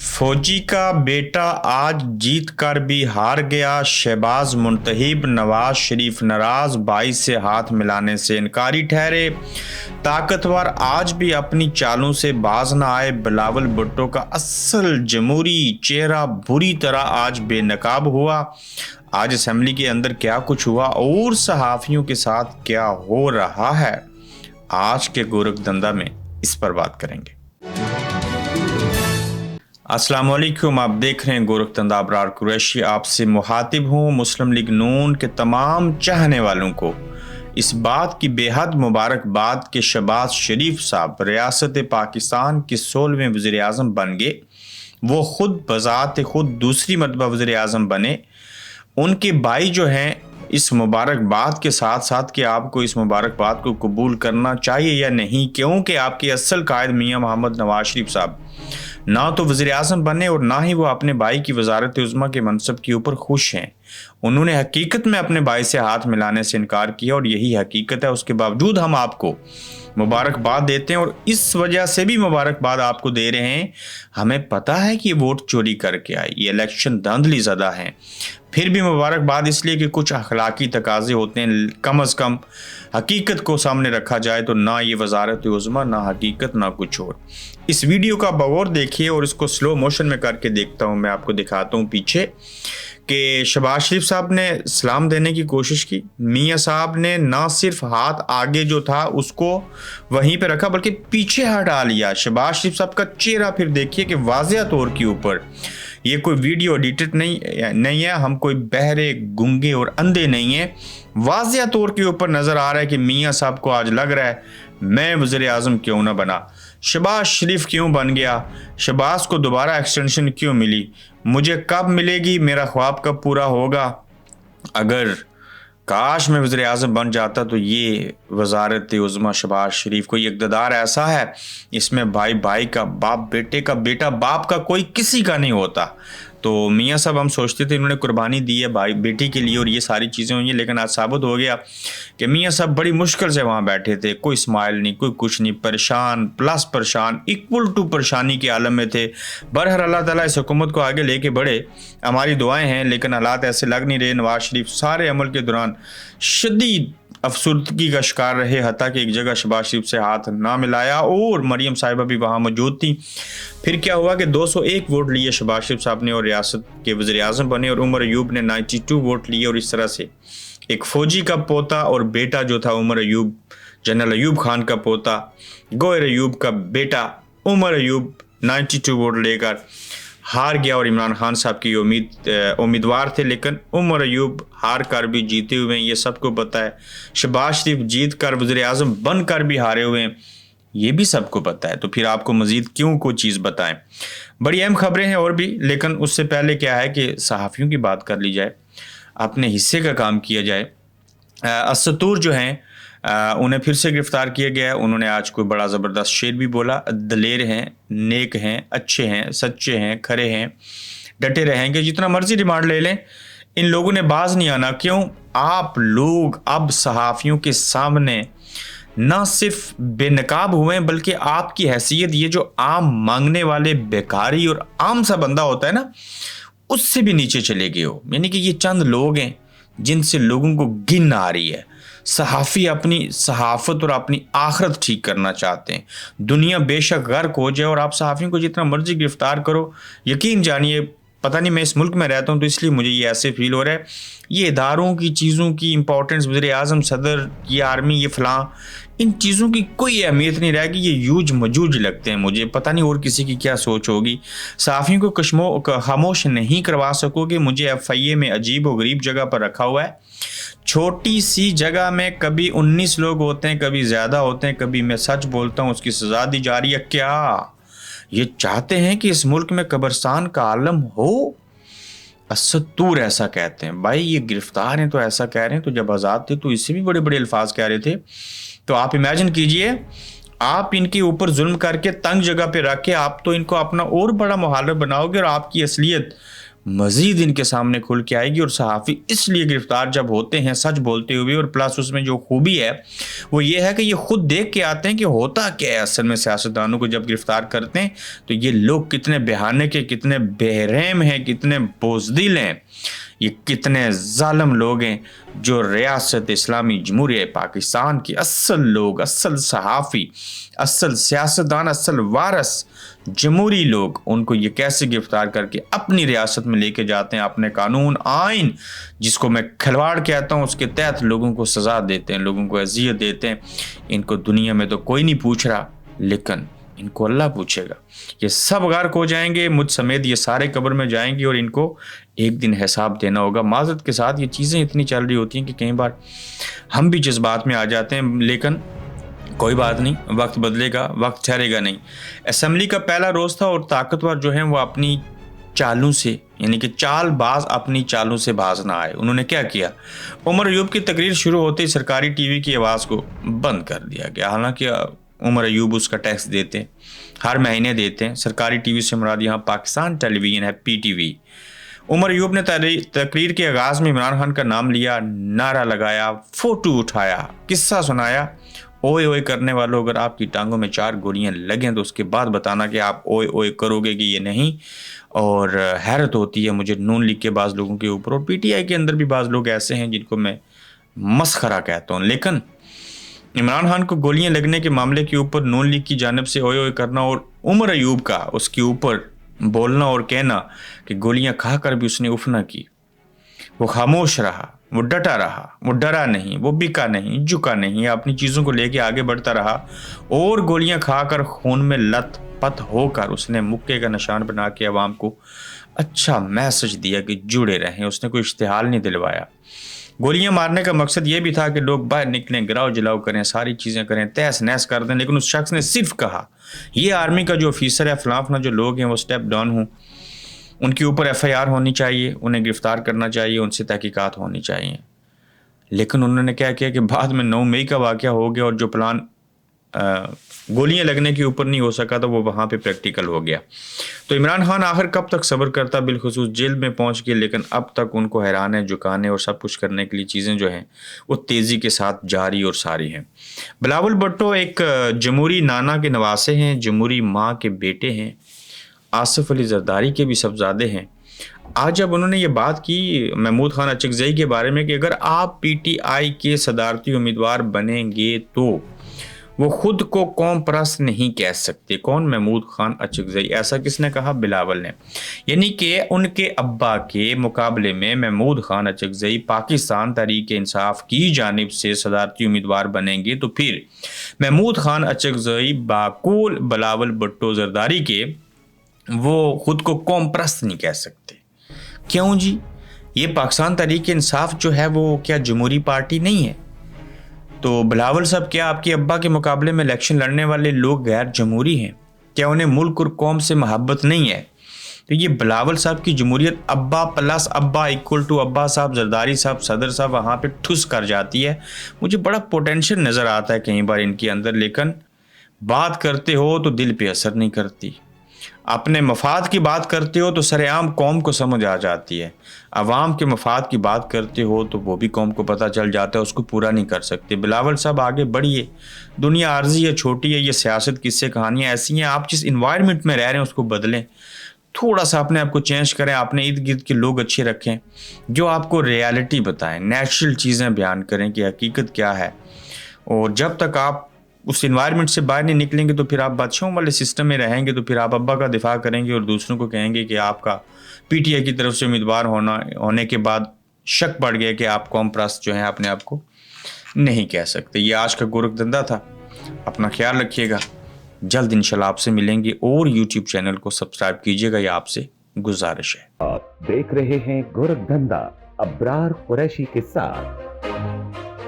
फौजी का बेटा आज जीत कर भी हार गया। शहबाज मुंतहिब, नवाज शरीफ नाराज, भाई से हाथ मिलाने से इनकारी ठहरे। ताकतवर आज भी अपनी चालों से बाज न आए। बिलावल भुट्टो का असल जमहूरी चेहरा बुरी तरह आज बेनकाब हुआ। आज असेंबली के अंदर क्या कुछ हुआ और सहाफ़ियों के साथ क्या हो रहा है, आज के गोरखधंधा में इस पर बात करेंगे। अस्सलाम वालेकुम, आप देख रहे हैं गोरखधंधा। अबरार कुरैशी आपसे मुखातिब हूँ। मुस्लिम लीग नून के तमाम चाहने वालों को इस बात की बेहद मुबारकबाद कि शहबाज शरीफ साहब रियासत पाकिस्तान के 16वें वज़ीर-ए-आज़म बन गए। वो खुद बज़ात खुद दूसरी मरतबा वज़ीर-ए-आज़म बने। उनके भाई जो हैं इस मुबारकबाद के साथ साथ कि आपको इस मुबारकबाद को कबूल करना चाहिए या नहीं, क्योंकि आपके असल कायद मियाँ मोहम्मद नवाज शरीफ साहब ना तो वज़ीर-ए-आज़म बने और ना ही वो अपने भाई की वज़ारत उज़्मा के मनसब के ऊपर खुश हैं। उन्होंने हकीकत में अपने भाई से हाथ मिलाने से इनकार किया और यही हकीकत है। उसके बावजूद हम आपको मुबारकबाद देते हैं और इस वजह से भी मुबारकबाद आपको दे रहे हैं। हमें पता है कि वोट चोरी करके आए, ये इलेक्शन धांधली ज़दा हैं, फिर भी मुबारकबाद इसलिए कि कुछ अखलाकी तकाजे होते हैं। कम अज़ कम हकीकत को सामने रखा जाए तो ना ये वज़ारत उज़्मा, ना हकीकत, ना कुछ और। इस वीडियो का बगौर देखिए और इसको स्लो मोशन में करके देखता हूँ। मैं आपको दिखाता हूँ पीछे कि शहबाज शरीफ साहब ने सलाम देने की कोशिश की। मियाँ साहब ने ना सिर्फ हाथ आगे जो था उसको वहीं पे रखा बल्कि पीछे हटा लिया। शहबाज शरीफ साहब का चेहरा फिर देखिए कि वाज़िया तौर के ऊपर, ये कोई वीडियो एडिटेड नहीं है, हम कोई बहरे, गूंगे और अंधे नहीं हैं। वाज़िया तौर के ऊपर नज़र आ रहा है कि मियाँ साहब को आज लग रहा है मैं वज़ीर-ए-आज़म क्यों ना बना, शहबाज शरीफ क्यों बन गया, शहबाज को दोबारा एक्सटेंशन क्यों मिली, मुझे कब मिलेगी, मेरा ख्वाब कब पूरा होगा। अगर काश मैं वज़ीर-ए-आज़म बन जाता तो ये वज़ारत उज़्मा शहबाज शरीफ को, ये इक़्तिदार ऐसा है इसमें भाई भाई का, बाप बेटे का, बेटा बाप का, कोई किसी का नहीं होता। तो मियाँ साहब हम सोचते थे इन्होंने कुर्बानी दी है भाई बेटी के लिए और ये सारी चीज़ें हुई हैं, लेकिन आज साबित हो गया कि मियाँ साहब बड़ी मुश्किल से वहाँ बैठे थे। कोई स्माइल नहीं, कोई कुछ नहीं, परेशान प्लस परेशान, इक्वल टू परेशानी के आलम में थे। बहरहाल अल्लाह ताला इस हुकूमत को आगे लेके बढ़े, हमारी दुआएं हैं, लेकिन हालात ऐसे लग नहीं रहे। नवाज शरीफ सारे अमल के दौरान शदीद अफसरदगी का शिकार रहे, हत्ता कि एक जगह शहबाज शरीफ से हाथ ना मिलाया और मरियम साहिबा भी वहाँ मौजूद थी। फिर क्या हुआ कि 201 वोट लिए शहबाज शरीफ साहब ने और रियासत के वज़ीर-ए-आज़म बने और उमर अयूब ने 92 वोट लिए। और इस तरह से एक फ़ौजी का पोता और बेटा जो था उमर अयूब, जनरल अयूब खान का पोता, गोयर अयूब का बेटा उमर अयूब 92 वोट लेकर हार गया और इमरान खान साहब की उम्मीदवार थे, लेकिन उमर अयूब हार कर भी जीते हुए हैं, ये सबको पता है। शहबाज शरीफ जीत कर वज़ीर-ए-आज़म बन कर भी हारे हुए हैं, ये भी सबको पता है। तो फिर आपको मज़ीद क्यों कोई चीज़ बताएं। बड़ी अहम खबरें हैं और भी, लेकिन उससे पहले क्या है कि सहाफ़ियों की बात कर ली जाए, अपने हिस्से का काम किया जाए। असतूर जो हैं उन्हें फिर से गिरफ़्तार किया गया है। उन्होंने आज कोई बड़ा ज़बरदस्त शेर भी बोला। दलेर हैं, नेक हैं, अच्छे हैं, सच्चे हैं, खरे हैं, डटे रहेंगे, जितना मर्जी रिमांड ले लें, इन लोगों ने बाज नहीं आना। क्यों? आप लोग अब सहाफ़ियों के सामने ना सिर्फ बेनकाब हुए हैं बल्कि आपकी हैसियत, ये जो आम मांगने वाले बेकारी और आम सा बंदा होता है ना, उससे भी नीचे चले गए हो। यानी कि ये चंद लोग हैं जिनसे लोगों को घिन आ रही है। सहाफ़ी अपनी सहाफ़त और अपनी आखरत ठीक करना चाहते हैं। दुनिया बेशक गर्क हो जाए और आप सहाफ़ियों को जितना मर्जी गिरफ़्तार करो, यकीन जानिए, पता नहीं मैं इस मुल्क में रहता हूँ तो इसलिए मुझे ये ऐसे फील हो रहा है, ये इदारों की चीज़ों की इंपॉर्टेंस, वज़ीर-ए-आज़म, सदर, ये आर्मी, ये फ़लाँ, इन चीज़ों की कोई अहमियत नहीं रहेगी। ये यूज मजूज लगते हैं मुझे, पता नहीं और किसी की क्या सोच होगी। सहाफ़ियों को खामोश नहीं करवा सकोगे। मुझे FIA में अजीब व गरीब जगह पर रखा हुआ है। छोटी सी जगह में कभी 19 लोग होते हैं, कभी ज़्यादा होते हैं, कभी मैं सच बोलता हूँ उसकी सज़ा दी जा रही है। क्या ये चाहते हैं कि इस मुल्क में कब्रिस्तान का आलम हो? असतूर ऐसा कहते हैं। भाई ये गिरफ्तार हैं तो ऐसा कह रहे हैं, तो जब आज़ाद थे तो इससे भी बड़े बड़े अल्फाज कह रहे थे। तो आप इमेजिन कीजिए, आप इनके ऊपर जुल्म करके तंग जगह पे रख के आप तो इनको अपना और बड़ा मुहालिफ बनाओगे और आपकी असलियत मज़ीद इनके सामने खुल के आएगी। और सहाफ़ी इसलिए गिरफ़्तार जब होते हैं सच बोलते हुए, और प्लस उसमें जो खूबी है वो ये है कि ये खुद देख के आते हैं कि होता क्या है असल में। सियासतदानों को जब गिरफ़्तार करते हैं तो ये लोग कितने बेहाने के, कितने बेरहम हैं, कितने बुज़दिल हैं, ये कितने ज़ालिम लोग हैं जो रियासत इस्लामी जमहूरिया पाकिस्तान के असल लोग, असल सहाफ़ी, असल सियासतदान, असल वारस जमहूरी लोग, उनको ये कैसे गिरफ्तार करके अपनी रियासत में लेके जाते हैं। अपने कानून आइन जिसको मैं खिलवाड़ कहता हूँ उसके तहत लोगों को सज़ा देते हैं, लोगों को अज़ियत देते हैं। इनको दुनिया में तो कोई नहीं पूछ रहा, लेकिन इनको अल्लाह पूछेगा। ये सब गर्क हो जाएंगे, मुझ समेत ये सारे कब्र में जाएंगे और इनको एक दिन हिसाब देना होगा। माज़रत के साथ ये चीज़ें इतनी चल रही होती हैं कि कई बार हम भी जज्बात में आ जाते हैं, लेकिन कोई बात नहीं, वक्त बदलेगा, वक्त ठहरेगा नहीं। असेंबली का पहला रोज़ था और ताकतवर जो हैं वो अपनी चालों से, यानी कि चालबाज अपनी चालों से बाज ना आए। उन्होंने क्या किया, उमर अयूब की तकरीर शुरू होते ही सरकारी टीवी की आवाज़ को बंद कर दिया गया। हालांकि उमर अयूब उसका टैक्स देते हैं, हर महीने देते हैं। सरकारी टीवी से मुराद यहाँ पाकिस्तान टेलीविज़न है, PTV। उमर अयूब ने तकरीर के आगाज़ में इमरान खान का नाम लिया, नारा लगाया, फ़ोटो उठाया, किस्सा सुनाया। ओए ओए करने वालों, अगर आपकी टांगों में 4 गोलियां लगें तो उसके बाद बताना कि आप ओए ओए करोगे कि ये नहीं। और हैरत होती है मुझे नून लीग के बाज़ लोगों के ऊपर, और PTI के अंदर भी बाज़ लोग ऐसे हैं जिनको मैं मस्खरा कहता हूँ। लेकिन इमरान खान को गोलियां लगने के मामले के ऊपर नून लीग की जानिब से ओए ओए करना, और उमर अयूब का उसके ऊपर बोलना और कहना कि गोलियां खा कर भी उसने उफ ना की, वो खामोश रहा, वो डटा रहा, वो डरा नहीं, वो बिका नहीं, झुका नहीं, अपनी चीज़ों को लेके आगे बढ़ता रहा। और गोलियां खाकर खून में लथपथ होकर उसने मुक्के का निशान बना के अवाम को अच्छा मैसेज दिया कि जुड़े रहें। उसने कोई इश्तिहाल नहीं दिलवाया। गोलियां मारने का मकसद ये भी था कि लोग बाहर निकलें, गिराव जलाव करें, सारी चीज़ें करें, तहस नहस कर दें। लेकिन उस शख्स ने सिर्फ कहा, ये आर्मी का जो ऑफिसर है, फलां जो लोग हैं वो स्टेप डाउन हों, उनके ऊपर FIR होनी चाहिए, उन्हें गिरफ्तार करना चाहिए, उनसे तहकीकात होनी चाहिए। लेकिन उन्होंने क्या किया कि बाद में 9 मई का वाक़या हो गया और जो प्लान गोलियां लगने के ऊपर नहीं हो सका था वो वहाँ पे प्रैक्टिकल हो गया। तो इमरान खान आखिर कब तक सब्र करता, बिलखुसूस जेल में पहुँच के, लेकिन अब तक उनको हैराने, झुकाने और सब कुछ करने के लिए चीज़ें जो हैं वो तेज़ी के साथ जारी और सारी हैं। बिलावल भुट्टो एक जमहूरी नाना के नवासे हैं, जमहूरी माँ के बेटे हैं, आसिफ अली जरदारी के भी सबजादे हैं। आज जब उन्होंने ये बात की महमूद खान अचकज़ई के बारे में कि अगर आप PTI के सदारती उम्मीदवार बनेंगे तो वो खुद को कौम परस्त नहीं कह सकते। कौन? महमूद खान अचकज़ई। ऐसा किसने कहा? बिलावल ने। यानी कि उनके अब्बा के मुकाबले में महमूद खान अचकज़ई पाकिस्तान तहरीक इंसाफ की जानिब से सदारती उम्मीदवार बनेंगे तो फिर महमूद खान अचकज़ई बाकुल बिलावल भुट्टो जरदारी के वो खुद को कौम परस्त नहीं कह सकते। क्यों जी? ये पाकिस्तान तहरीक इंसाफ जो है वो क्या जमहूरी पार्टी नहीं है? तो बिलावल साहब, क्या आपके अब्बा के मुकाबले में इलेक्शन लड़ने वाले लोग गैर जमहूरी हैं? क्या उन्हें मुल्क और कौम से मोहब्बत नहीं है? तो ये बिलावल साहब की जमहूरियत अब्बा प्लस अब्बा इक्वल टू अब्बा साहब, जरदारी साहब, सदर साहब वहाँ पे ठुस कर जाती है। मुझे बड़ा पोटेंशियल नज़र आता है कई बार इनके अंदर, लेकिन बात करते हो तो दिल पे असर नहीं करती। अपने मफाद की बात करते हो तो सरेआम कौम को समझ आ जाती है। अवाम के मफाद की बात करते हो तो वो भी कौम को पता चल जाता है, उसको पूरा नहीं कर सकते। बिलावल साहब आगे बढ़िए, दुनिया आर्जी है, छोटी है, ये सियासत किस्से कहानियाँ ऐसी हैं। आप जिस इन्वायरमेंट में रह रहे हैं उसको बदलें, थोड़ा सा अपने आप को चेंज करें, अपने इर्द गिर्द के लोग अच्छे रखें जो आपको रियलिटी बताएं, नेचुरल चीज़ें बयान करें कि हकीकत क्या है। और जब तक आप उस इन्वायरमेंट से बाहर नहीं निकलेंगे तो फिर आप बादशाहों वाले सिस्टम में रहेंगे, तो फिर आप अब्बा का दिफा करेंगे और दूसरों को कहेंगे कि आपका PTI की तरफ से उम्मीदवार होने के बाद शक पड़ गया कि आप कौम परस्त जो है अपने आप को नहीं कह सकते। ये आज का गोरख धंधा था। अपना ख्याल रखिएगा, जल्द इंशाल्लाह आपसे मिलेंगे और YouTube चैनल को सब्सक्राइब कीजिएगा, ये आपसे गुजारिश है। आप देख रहे हैं गोरख धंधा अब्रार कुरैशी के साथ।